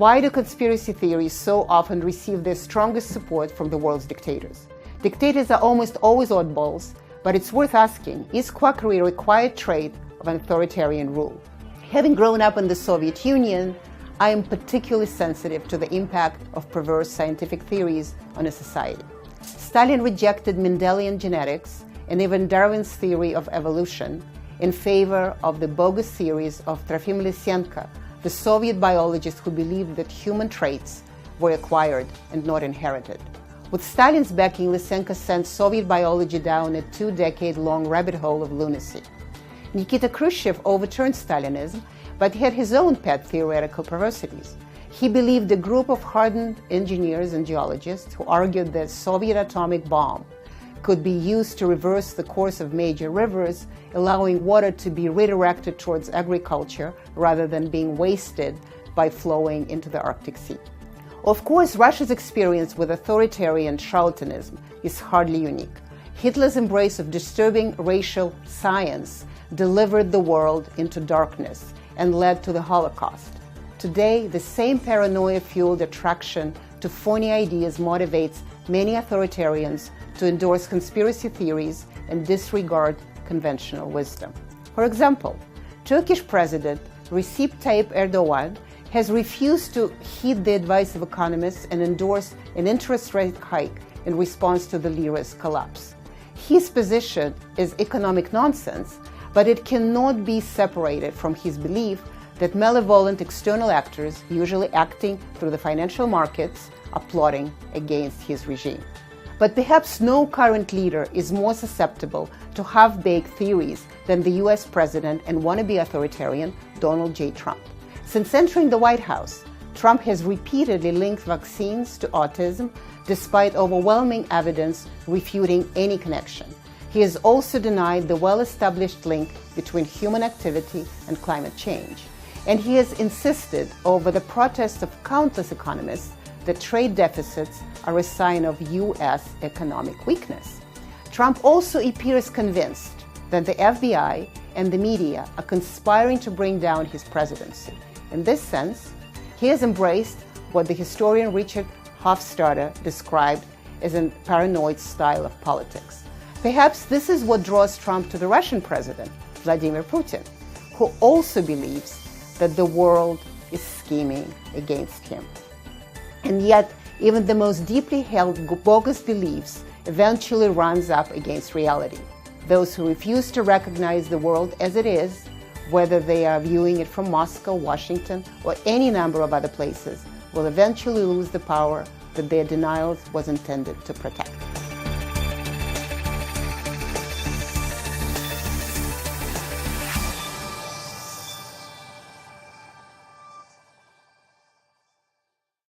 Why do conspiracy theories so often receive their strongest support from the world's dictators? Dictators are almost always oddballs, but it's worth asking, is quackery a required trait of an authoritarian rule? Having grown up in the Soviet Union, I am particularly sensitive to the impact of perverse scientific theories on a society. Stalin rejected Mendelian genetics and even Darwin's theory of evolution in favor of the bogus theories of Trofim Lysenko, the Soviet biologist who believed that human traits were acquired and not inherited. With Stalin's backing, Lysenko sent Soviet biology down a 2-decade-long rabbit hole of lunacy. Nikita Khrushchev overturned Stalinism, but he had his own pet theoretical perversities. He believed a group of hardened engineers and geologists who argued that Soviet atomic bomb could be used to reverse the course of major rivers, allowing water to be redirected towards agriculture rather than being wasted by flowing into the Arctic Sea. Of course, Russia's experience with authoritarian charlatanism is hardly unique. Hitler's embrace of disturbing racial science delivered the world into darkness and led to the Holocaust. Today, the same paranoia-fueled attraction to phony ideas motivates many authoritarians to endorse conspiracy theories and disregard conventional wisdom. For example, Turkish President Recep Tayyip Erdogan has refused to heed the advice of economists and endorsed an interest rate hike in response to the lira's collapse. His position is economic nonsense, but it cannot be separated from his belief that malevolent external actors, usually acting through the financial markets, are plotting against his regime. But perhaps no current leader is more susceptible to half-baked theories than the US President and wannabe authoritarian Donald J. Trump. Since entering the White House, Trump has repeatedly linked vaccines to autism, despite overwhelming evidence refuting any connection. He has also denied the well-established link between human activity and climate change. And he has insisted, over the protest of countless economists, that trade deficits are a sign of U.S. economic weakness. Trump also appears convinced that the FBI and the media are conspiring to bring down his presidency. In this sense, he has embraced what the historian Richard Hofstadter described as a paranoid style of politics. Perhaps this is what draws Trump to the Russian president, Vladimir Putin, who also believes that the world is scheming against him. And yet, even the most deeply held bogus beliefs eventually runs up against reality. Those who refuse to recognize the world as it is, whether they are viewing it from Moscow, Washington, or any number of other places, will eventually lose the power that their denials was intended to protect.